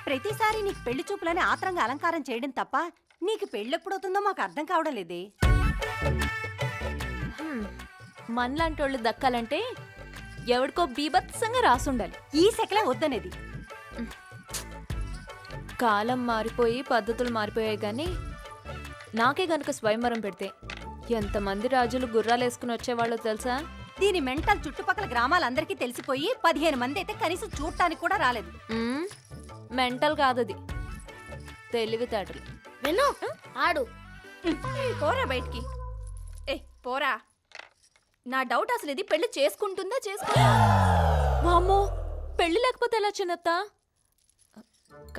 ప్రతిసారి నీకు పెళ్లి చూపులని ఆత్రంగా అలంకారం చేయడం తప్ప నీకు పెళ్ళెప్పుడవుతుందో మాకు అర్థం కావడం లేదే. మనలాంటోళ్ళు దక్కాలంటే ఎవడికో బీభత్సంగా రాసుండాలి. ఈ సెకలే వద్దనేది. కాలం మారిపోయి పద్ధతులు మారిపోయాయి కానీ నాకే గనుక స్వయంవరం పెడితే ఎంతమంది రాజులు గుర్రాలేసుకుని వచ్చేవాళ్ళో తెలుసా? దీని మెంటల్ చుట్టుపక్కల గ్రామాలందరికీ తెలిసిపోయి 15 మంది అయితే కనీసం చూడటానికి కూడా రాలేదు. మెంటల్ కాదది, తెలివితేటలు. విను ఆడు పోరా బయటికి. పోరా. నా డౌట్ అసలు ఇది పెళ్లి చేసుకుంటుందా వామ్మో, పెళ్లి లేకపోతే ఎలా చిన్నత్త?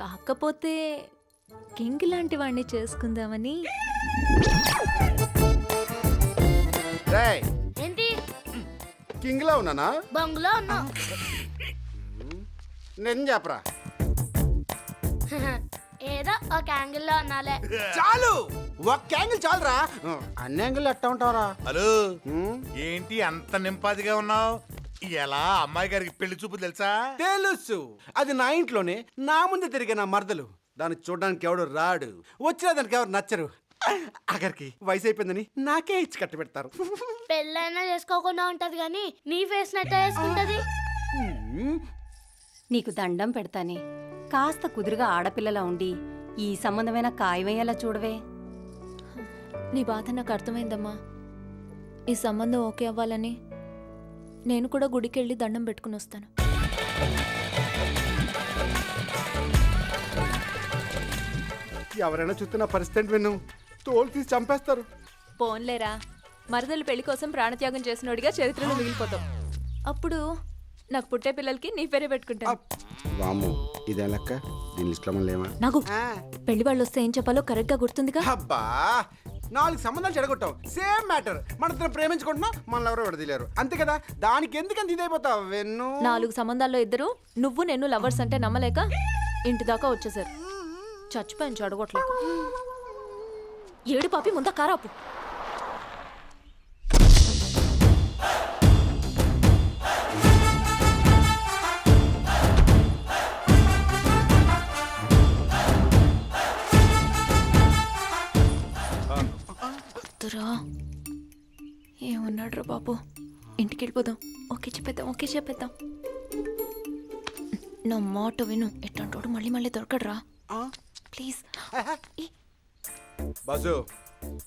కాకపోతే కింగ్ లాంటి వాడిని చేసుకుందామని. ఏంటి కింగ్ లా ఉన్నానా? బంగులో ఉన్నా. నేను చెప్పరా, ఏదో ఒక యాంగిల్ లో ఉన్నాలే. చాలు ఒక్క యాంగిల్ చాలురా, అన్ని యాంగిల్ ఎట్టా ఉంటావరా? హలో, ఏంటి అంత నింపాదిగా ఉన్నావు? ఎలా అమ్మాయి గారికి పెళ్లి చూపు తెలుసా? తెలుసు, అది నా ఇంట్లోనే నా ముందు తిరిగే నా మరదలు. దాన్ని చూడడానికి ఎవడు రాడు, వచ్చినా దానికి ఎవరు నచ్చరు. అక్కడికి వయసు అయిపోయిందని నాకే ఇచ్చి కట్టి పెడతారు. పెళ్ళైనా చేసుకోకుండా ఉంటది కానీ నీ ఫేస్ నెట్ట వేసుకుంటది. నీకు దండం పెడతానే, కాస్త కుదురుగా ఆడపిల్లలా ఉండి ఈ సంబంధమైన ఖాయమయ్యేలా చూడవే. నీ బాధ నాకు అర్థమైందమ్మా. ఈ సంబంధం ఓకే అవ్వాలని నేను కూడా గుడికెళ్ళి దండం పెట్టుకుని వస్తాను. ఎవరైనా చూస్తున్న పరిస్థితి విను, తోలు తీసి చంపేస్తారు. పోన్లేరా, మరదలు పెళ్లి కోసం ప్రాణత్యాగం చేసినోడిగా చరిత్రలో మిగిలిపోతాం. అప్పుడు నాకు పుట్టే పిల్లలకి నీ పేరే పెట్టుకుంటా. వాము ఇదే లెక్క, దీని లిస్ట్ లో లేవా? నాకు పెళ్లి వాళ్ళు వస్తే ఏం చెప్పాలో కరెక్ట్ గా గుర్తుందిగా. అబ్బా, 4 సంబంధాలు చెడగొట్టావు. సేమ్ మ్యాటర్, మన ఇద్దరం ప్రేమించుకుంటున్నాం, మనల్ని ఎవరో విడదీలేరు, అంతే కదా. దానికి ఎందుకంత ఇదైపోతావు? వెన్ను 4 సంబంధాల్లో ఇద్దరు నువ్వు నేను లవర్స్ అంటే నమ్మలేక ఇంటి దాకా వచ్చేసారు. చచ్చిపోయాను చెడగొట్టలేక. ఏడు పాపి ముందా కారాపు. ఏమన్నాడు రా బాబు, ఇంటికి వెళ్ళిపోదాం. ఓకే చెప్పేద్దాం. నా మాట విను, ఎట్లాంటోడు మళ్ళీ మళ్ళీ దొరకడరా ప్లీజ్. బాసు,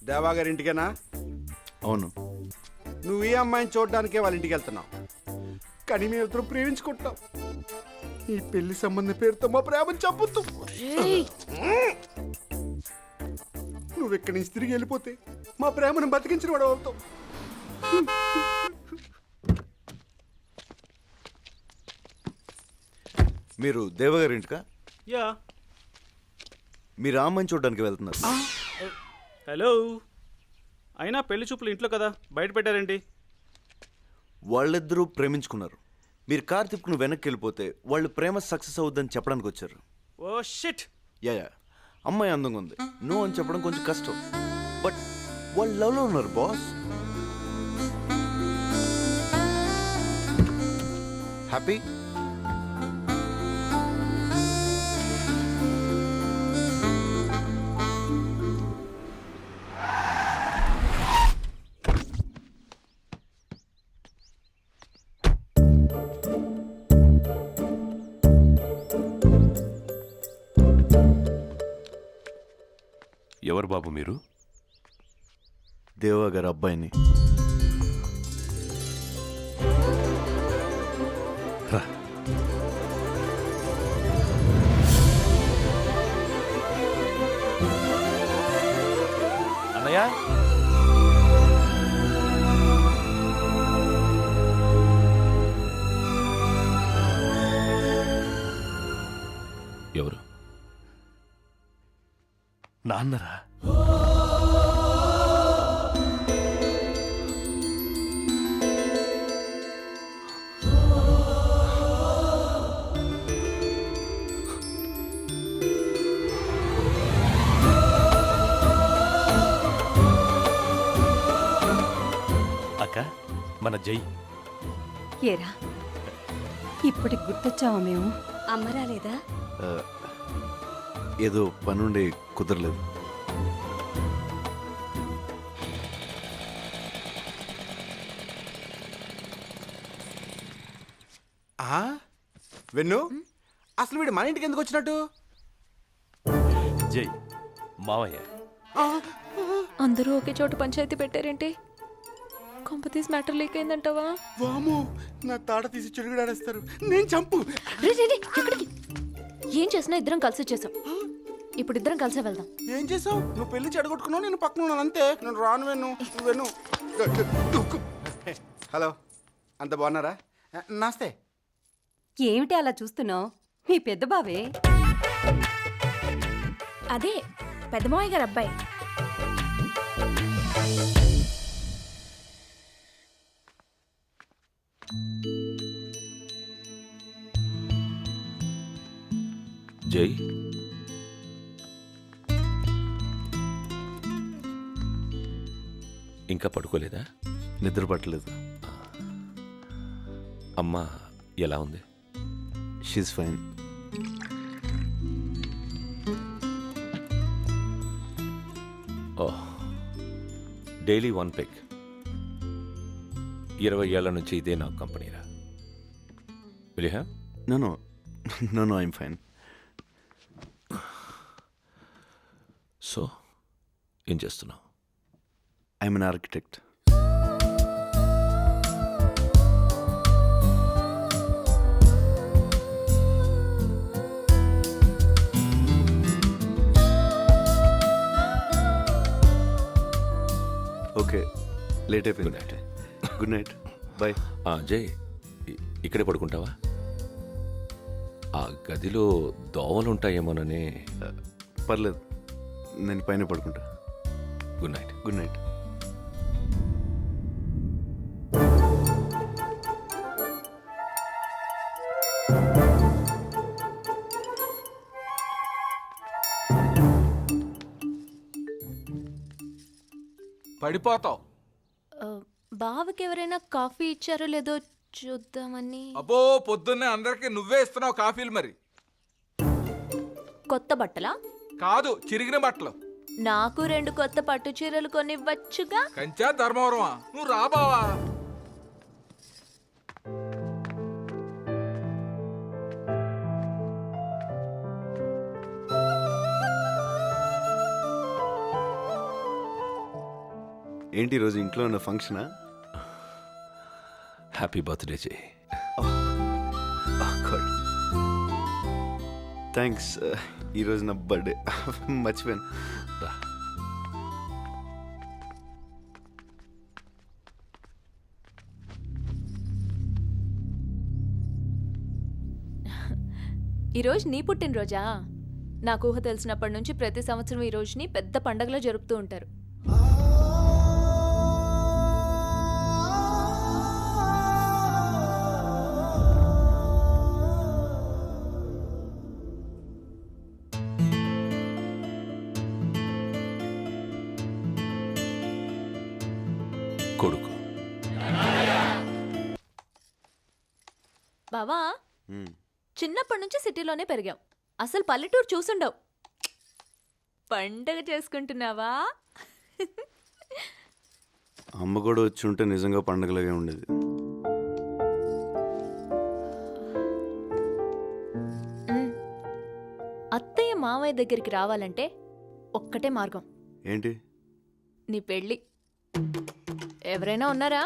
దేవా గారి ఇంటికేనా? అవును. నువ్వు ఈ అమ్మాయిని చూడడానికే వాళ్ళ ఇంటికి వెళ్తున్నావు, కానీ మేము ఇద్దరు ప్రేమించుకుంటాం. ఈ పెళ్లి సంబంధం పేరుతో మా ప్రేమను చంపుతూ నువ్వు ఇక్కడి నుంచి తిరిగి వెళ్ళిపోతే మా ప్రేమను బతికించిన వాడు అవుతావు. మీరు దేవగారి ఇంటికా? యా. మీరు ఆ అమ్మాయిని చూడడానికి వెళ్తున్నారు. హలో, అయినా పెళ్లి చూపులు ఇంట్లో కదా, బయట పెట్టారేంటి? వాళ్ళిద్దరూ ప్రేమించుకున్నారు. మీరు కార్ తిప్పుకుని వెనక్కి వెళ్ళిపోతే వాళ్ళు ప్రేమ సక్సెస్ అవుద్దని చెప్పడానికి వచ్చారు. Oh shit. యా, అమ్మాయి అందంగా ఉంది, నో అని చెప్పడం కొంచెం కష్టం. బట్ వాళ్ళు లవ్లో ఉన్నారు బాస్. హ్యాపీ? ఎవరు బాబు మీరు? దేవా గారి అబ్బాయిని. రా. అన్నయ్య, ఎవరు? నాన్నరా? అక్క, మన జై. ఏరా, ఇప్పటికి గుర్తొచ్చావా? మేము అమ్మ రాలేదా? ఏదో పనుండి కుదరలేదు. ఆ? వెన్ను అసలు వీడు మన ఇంటికి ఎందుకు వచ్చినట్టు? జై మావయ్య. అందరూ ఒకే చోట పంచాయతీ పెట్టారేంటి? కొంపతీస్ మ్యాటర్ లీక్ అయిందంటావా? వాము, నా తాట తీసి చెడుగుడాడేస్తారు. నేను చంపు. రే, రే, రే, ఎక్కడికి? ఏం చేసినా ఇద్దరం కలిసి చేసాం. ఇప్పుడు ఇద్దరం కలిసే వెళ్దాం. ఏం చేసావు? నువ్వు పెళ్లి చెడగొట్టుకున్నావు, నేను పక్కన ఉన్నాను అంతే. నేను రాను వెన్ను. వెన్ను. హలో, అంత బాగున్నారా? నమస్తే. ఏమిటి అలా చూస్తున్నావు? మీ పెద్ద బావే. అదే పెద్దమావయ్య గారు అబ్బాయి. జై, ఇంకా పడుకోలేదా? నిద్ర పట్టలేదు. అమ్మ ఎలా ఉంది? She's fine. Oh, daily 1 peg. 20 ఏళ్ల నుంచి ఇదే నా కంపెనీరా. Will you have? No no no no, I'm fine. So ఏం చేస్తున్నావు? I'm an architect. Okay, late అయిపోయింది. Good night, bye. జై, ఇక్కడే పడుకుంటావా? ఆ గదిలో దోవలుంటాయేమోనని. పర్లేదు, నేను పైన పడుకుంటా. Good night. Good night. పడిపోతావు. బావకి ఎవరైనా కాఫీ ఇచ్చారో లేదో చూద్దామని. అబ్బో, పొద్దున్నే అందరికి నువ్వే ఇస్తున్నావు కాఫీలు. మరి కొత్త బట్టలా? కాదు, చిరిగిన బట్టలు. నాకు 2 కొత్త పట్టు చీరలు కొనివ్వచ్చుగా. కంచా ధర్మవరమా? నువ్వు రాబావా? ఏంటి ఈరోజు ఇంట్లో ఉన్న ఫంక్షనా? హ్యాపీ బర్త్డే జై. థ్యాంక్స్. ఈరోజు నా బర్త్డే మర్చిపోయాను. రా. ఈరోజు నీ పుట్టినరోజా? నాకు ఊహ తెలిసినప్పటి నుంచి ప్రతి సంవత్సరం ఈ రోజుని పెద్ద పండగలో జరుపుతూ ఉంటారు. కొడుకు. బావా, చిన్నప్పటి నుంచి సిటీలోనే పెరిగాం. అసలు పల్లెటూరు చూసుండవు. పండగ చేసుకుంటున్నావా? అమ్మ కూడా వచ్చి ఉంటే నిజంగా పండగలాగే ఉండేది. అత్తయ్య మామయ్య దగ్గరికి రావాలంటే ఒక్కటే మార్గం. ఏంటి? నీ పెళ్ళి. ఎవరైనా ఉన్నారా?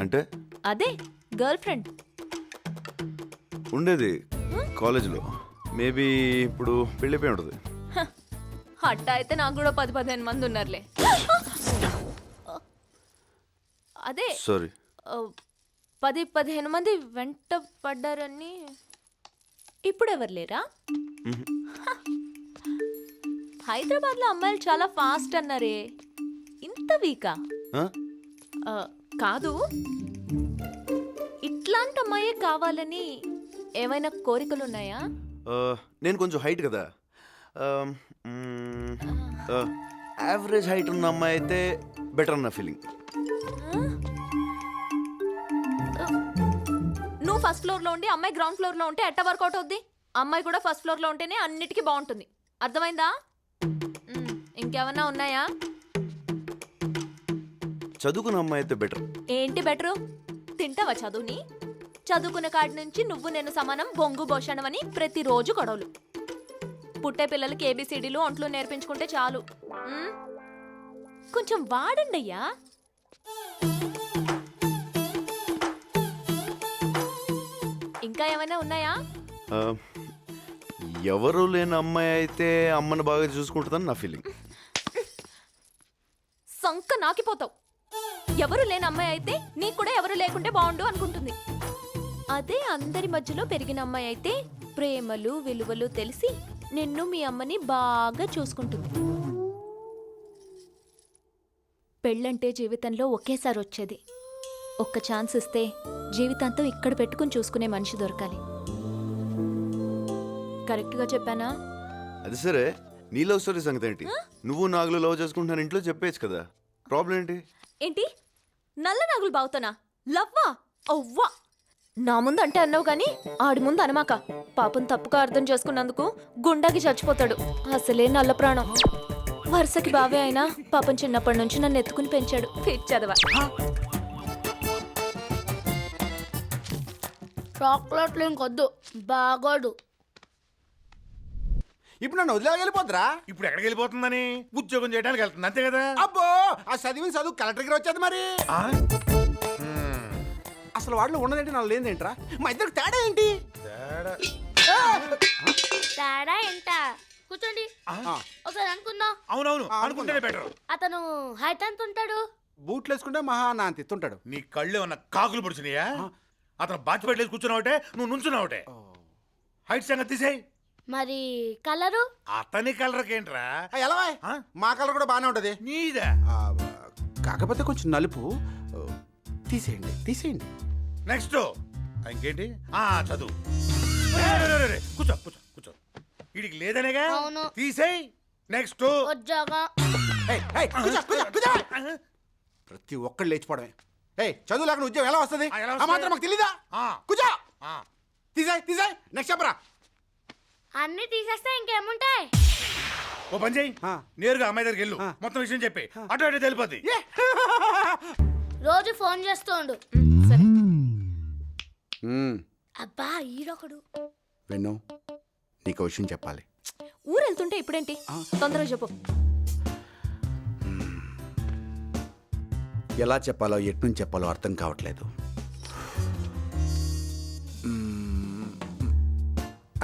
అంటే అదే గర్ల్ ఫ్రెండ్ ఉండేది కాలేజీలో. మేబీ ఇప్పుడు పెళ్ళిపోయి ఉంటుంది. అట్ట అయితే నాకు కూడా 10-15 మంది ఉన్నారులే. అదే సారీ. 10-15 మంది వెంట పడ్డారని. ఇప్పుడు ఎవరు లేరా? హైదరాబాద్లో అమ్మాయిలు చాలా ఫాస్ట్ అన్నారే, ఇంత వీకా? కాదు, ఇట్లాంటి అమ్మాయే కావాలని ఏమైనా కోరికలు ఉన్నాయా? నేను కొంచెం హైట్ కదా, యావరేజ్ హైట్ ఉన్న అమ్మాయి అయితే బెటర్ అన్న ఫీలింగ్. నువ్వు ఫస్ట్ ఫ్లోర్లో ఉండి అమ్మాయి గ్రౌండ్ ఫ్లోర్లో ఉంటే ఎట్ట వర్కౌట్ అవుద్ది? అమ్మాయి కూడా ఫస్ట్ ఫ్లోర్లో ఉంటేనే అన్నిటికీ బాగుంటుంది. అర్థమైందా? ఇంకేమన్నా ఉన్నాయా? చదువుకున్న అమ్మాయి అయితే బెటర్. ఏంటి బెటరు? తింటావా చదువుని? చదువుకునే కాడి నుంచి నువ్వు నేను సమానం బొంగు భోషణం అని ప్రతిరోజు గొడవలు. పుట్టే పిల్లలకి ఏబిసిడీలు ఒంట్లు నేర్పించుకుంటే చాలు. కొంచెం వాడండి అయ్యా. ఇంకా ఏమైనా ఉన్నాయా? ఆ, ఎవరు లేని అమ్మాయి అయితే అమ్మని బాగా చూసుకుంటుందని నా ఫీలింగ్. సంక నాకిపోతావు. ఎవరు లేని అమ్మాయి అయితే నీకు కూడా ఎవరు లేకుంటే బాగుండు అనుకుంటుంది. అదే అందరి మధ్యలో పెరిగిన అమ్మాయి అయితే ప్రేమలు విలువలు తెలిసి నిన్ను మీ అమ్మని బాగా చూసుకుంటుంది. పెళ్ళంటే జీవితంలో ఒకేసారి వచ్చేది. ఒక్క ఛాన్స్ ఇస్తే జీవితాంతం ఇక్కడ పెట్టుకుని చూసుకునే మనిషి దొరకాలి. కరెక్ట్గా చెప్పానా? అది సరే, నీ లవ్ స్టోరీ సంగతి ఏంటి? నువ్వు నాగులు లవ్ చేసుకుంటున్నాను ఇంట్లో చెప్పేచ్చు కదా, ప్రాబ్లం ఏంటి? ఏంటి నల్ల నాగులు బావుతానా? లవ్వా? అవ్వా! నా ముందు అంటే అన్నావు గాని ఆడి ముందు అనమాక. పాపం తప్పుగా అర్థం చేసుకున్నందుకు గుండాకి చచ్చిపోతాడు. అసలే నల్ల ప్రాణం. వరుసకి బావే అయినా పాపం చిన్నప్పటి నుంచి నన్ను ఎత్తుకుని పెంచాడు. చదవా చాక్లెట్లు ఇంకొద్దు, బాగోడు. ఇప్పుడు నన్ను వదిలే వెళ్ళిపోద్దురా. ఇప్పుడు ఎక్కడికి వెళ్ళిపోతుందని? ఉద్యోగం చేయడానికి వెళ్తుంది అంతే కదా. అబ్బో, ఆ చదివిన చదువు కలెక్టర్ గారు వచ్చేది మరి. అసలు వాడిలో ఉన్నదేంటి, నాలో లేదేంట్రా? మా ఇద్దరికి తేడా ఏంటి? తేడా ఎంత? కూర్చోండి, ఒకసారి అనుకుందాం. అవునవును, అనుకుంటేనే బెటర్. అతను హైట్ ఎంత ఉంటాడు? బూట్లు వేసుకుంటే మహా నా అంత ఎత్తుంటాడు. నీ కళ్ళు ఏమన్నా కాకులు పొడిచినాయా? అతను బాచి పెట్టలేసి కూర్చున్నావుటే, నువ్వు నుంచున్నావుటే. హైట్ సంగతి తీసేయ్. మరి కలరు? అతని కలర్కేంట్రా? ఎలా ఆ? మా కలర్ కూడా బాగానే ఉంటది. నీదా? కాకపోతే కొంచెం నలుపు. తీసేయండి తీసేయండి. నెక్స్ట్ ఇంకేంటి? చదువు. రే, కూర్చో కూర్చో కూర్చో. వీడికి లేదనేగా? అవును. తీసేయ్. నెక్స్ట్ ఉద్యోగం. ఏయ్, ఏయ్, కూర్చో, కూర్చో, కూర్చో. ప్రతి ఒక్కళ్ళు లేచిపోవడమే. చదువు లేకుండా ఉద్యోగం ఎలా వస్తుంది? ఎలా ఆ వస్తుంది? మాత్రం మాకు తెలీదా? కూర్చో. తీసేయ్ తీసేయ్. నెక్స్ట్ చెప్పరా. అన్ని తీసేస్తే ఇంకేముంటాయి? ఓ పని చెయ్యి, నేరుగా అమ్మాయి దగ్గరికి వెళ్ళు. మొత్తం విషయం చెప్పి అటు అటు తెలిపోద్ది. రోజు ఫోన్ చేస్తూ ఉండు. సరే. అబ్బా ఈడొకడు. వెన్ను, నీకు విషయం చెప్పాలి. ఊరు వెళ్తుంటే ఇప్పుడేంటి? తొందరగా చెప్పు. ఎలా చెప్పాలో ఎట్నుంచి చెప్పాలో అర్థం కావట్లేదు.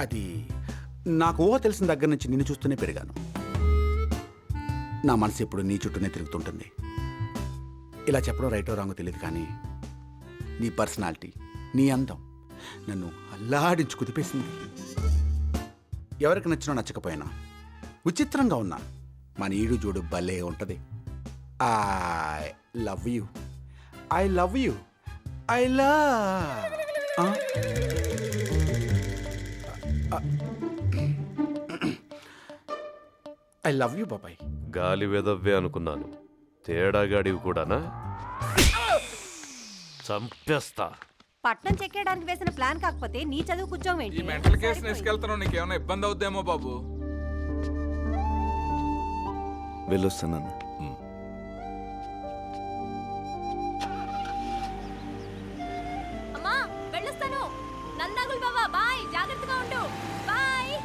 అది నాకు ఊహ తెలిసిన దగ్గర నుంచి నిన్ను చూస్తూనే పెరిగాను. నా మనసు ఎప్పుడు నీ చుట్టూనే తిరుగుతుంటుంది. ఇలా చెప్పడం రైటో రాంగో తెలియదు, కానీ నీ పర్సనాలిటీ, నీ అందం నన్ను అల్లాడించి కుదిపేసింది. ఎవరికి నచ్చినా నచ్చకపోయినా, విచిత్రంగా ఉన్నా మన ఈడు జోడు భలే ఉంటుంది. I love you, I love you, I love. I love you బాబాయ్. గాలి వెదవ్వే అనుకున్నాను, తేడాగాడివి కూడానా? చంపేస్తా. పట్నం చెక్కేయడానికి వేసిన ప్లాన్ కాకపోతే నీ చదువు కూర్చోం ఈ ఏంటి? మెంటల్ కేసు తీసుకెళ్తున్నావు, నీకేమైనా ఇబ్బంది అవుద్దేమో బాబు. వెళ్ళొస్తాను. అమ్మా వెళ్ళొస్తాను. నన్నాగులు బావా బాయ్, జాగ్రత్తగా ఉండు. బాయ్.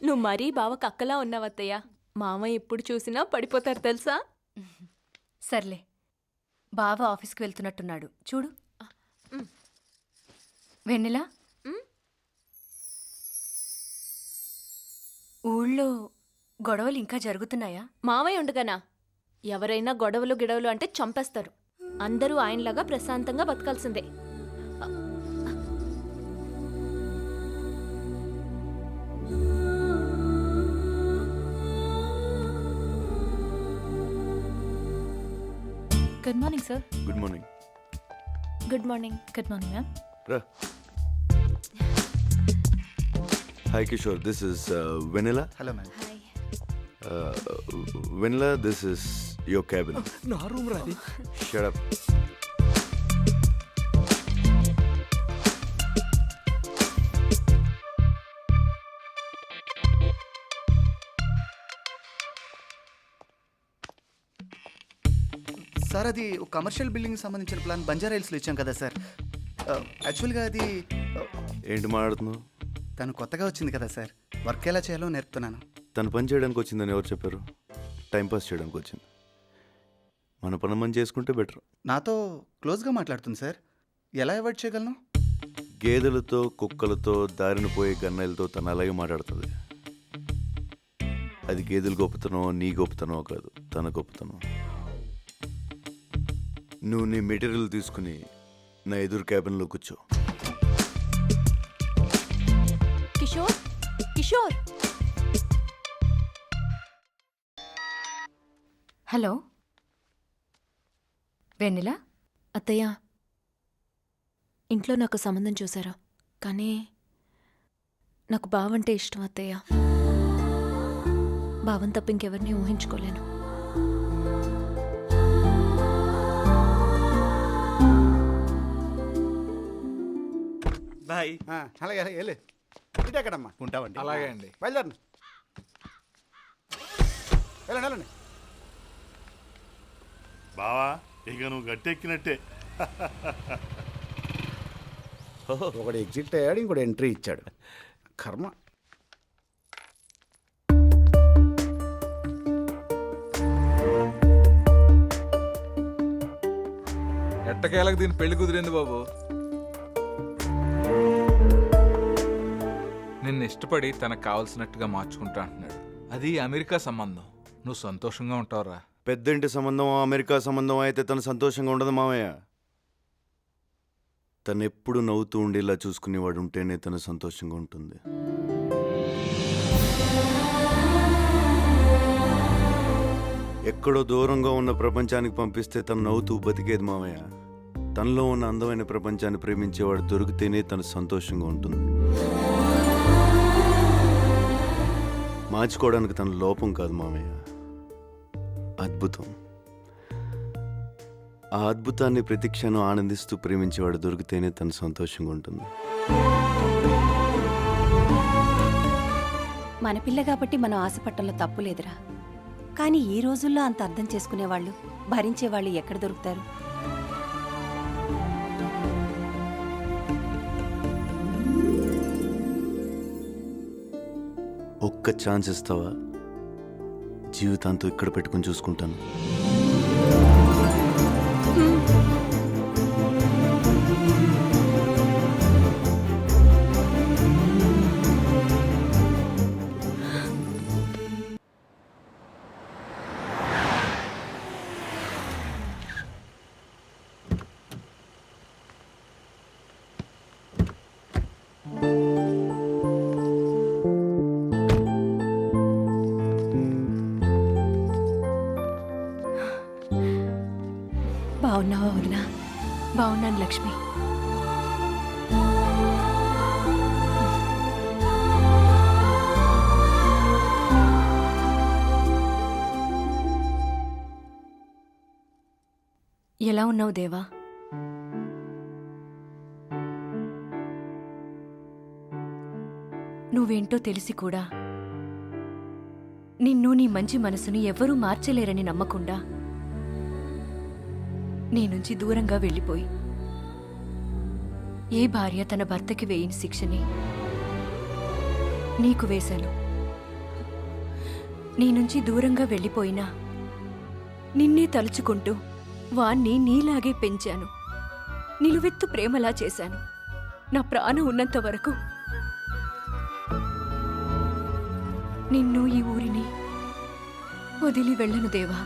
నువ్వు మరీ బావ కక్కలా ఉన్నావత్తయ్య. మామ ఎప్పుడు చూసినా పడిపోతారు తెలుసా? సర్లే, బావ ఆఫీస్కి వెళ్తున్నట్టున్నాడు చూడు. వెన్నెలా, ఊళ్ళో గొడవలు ఇంకా జరుగుతున్నాయా? మామయ్య ఉండగానా? ఎవరైనా గొడవలు గిడవలు అంటే చంపేస్తారు. అందరూ ఆయనలాగా ప్రశాంతంగా బతకాల్సిందే. Good morning sir. Good morning. Good morning. Good morning ma'am. రా. Hi Kishore, this is Vanilla. Hello ma'am. Vanilla, this is your cabin. నా రూమ్ రాది. Shut up. సార్ అది ఒక కమర్షియల్ బిల్డింగ్ సంబంధించిన ప్లాన్ బంజారా హిల్స్లో ఇచ్చాం కదా సార్. యాక్చువల్గా అది ఏంటి మాట్లాడుతున్నావు? తను కొత్తగా వచ్చింది కదా సార్, వర్క్ ఎలా చేయాలో నేర్పుతున్నాను. తను పని చేయడానికి వచ్చిందని ఎవరు చెప్పారు? టైంపాస్ చేయడానికి వచ్చింది. మన పని మనం చేసుకుంటే బెటర్. నాతో క్లోజ్గా మాట్లాడుతుంది సార్, ఎలా అవాయిడ్ చేయగలను? గేదెలతో, కుక్కలతో, దారిన పోయే గన్నెలతో తను అలాగే మాట్లాడుతుంది. అది గేదెలు గొప్పతనో నీ గొప్పతనో కాదు, తన గొప్పతనం. నువ్వు నీ మెటీరియల్ తీసుకుని నా ఎదురు క్యాబిన్లో కూర్చో. కిషోర్, కిషోర్. హలో వెన్నెల. అత్తయ్య, ఇంట్లో నాకు సంబంధం చూసారా? కానీ నాకు బావంటే ఇష్టం అత్తయ్య. బావన్ తప్ప ఇంకెవరిని ఊహించుకోలేను. బాయ్. అలాగే వెళ్ళి ఇటు ఎక్కడమ్మా ఉంటామండి. అలాగే అండి. బయలుదేరండి, వెళ్ళండి వెళ్ళండి. బావా ఇక నువ్వు గట్టెక్కినట్టే. ఒకడు ఎగ్జిట్ అయ్యాడు, ఇంకోటి ఎంట్రీ ఇచ్చాడు. కర్మ. ఎట్టకేలకు దీని పెళ్లి కుదిరింది బాబు. నిన్ను ఇష్టపడి తనకు కావలసినట్టుగా మార్చుకుంటా అంటున్నాడు. అది అమెరికా సంబంధం. నువ్వు సంతోషంగా ఉంటావురా. పెద్దంటి సంబంధం అమెరికా సంబంధం అయితే తను సంతోషంగా ఉండదు మామయ్య. తను ఎప్పుడు నవ్వుతూ ఉండేలా చూసుకునేవాడు ఉంటేనే తను సంతోషంగా ఉంటుంది. ఎక్కడో దూరంగా ఉన్న ప్రపంచానికి పంపిస్తే తను నవ్వుతూ బతికేది మామయ్య. తనలో ఉన్న అందమైన ప్రపంచాన్ని ప్రేమించేవాడు దొరికితేనే తను సంతోషంగా ఉంటుంది. మార్చుకోవడానికి తన లోపం కాదు మామయ్య, అద్భుతం. ఆ అద్భుతాన్ని ప్రతి క్షణం ఆనందిస్తూ ప్రేమించేవాడు దొరికితేనే తను సంతోషంగా ఉంటుంది. మన పిల్ల కాబట్టి మనం ఆశపట్టంలో తప్పు లేదురా. కానీ ఈ రోజుల్లో అంత అర్థం చేసుకునేవాళ్ళు, భరించేవాళ్ళు ఎక్కడ దొరుకుతారు? ఒక్క ఛాన్స్ ఇస్తావా? జీవితాంతో ఇక్కడ పెట్టుకుని చూసుకుంటాను. బాగున్నావా వదినా? బాగున్నాను లక్ష్మి. ఎలా ఉన్నావు దేవా? నువ్వేంటో తెలిసి కూడా నిన్ను, నీ మంచి మనసును ఎవ్వరూ మార్చలేరని నమ్మకుండా నీ నుంచి దూరంగా వెళ్ళిపోయి ఏ భార్య తన భర్తకి వేయని శిక్షని నీకు వేశాను. నీ నుంచి దూరంగా వెళ్ళిపోయినా నిన్నే తలుచుకుంటూ వాణ్ణి నీలాగే పెంచాను. నిలువెత్తు ప్రేమలా చేశాను. నా ప్రాణం ఉన్నంత వరకు నిన్ను, ఈ ఊరిని వదిలి వెళ్ళను దేవా.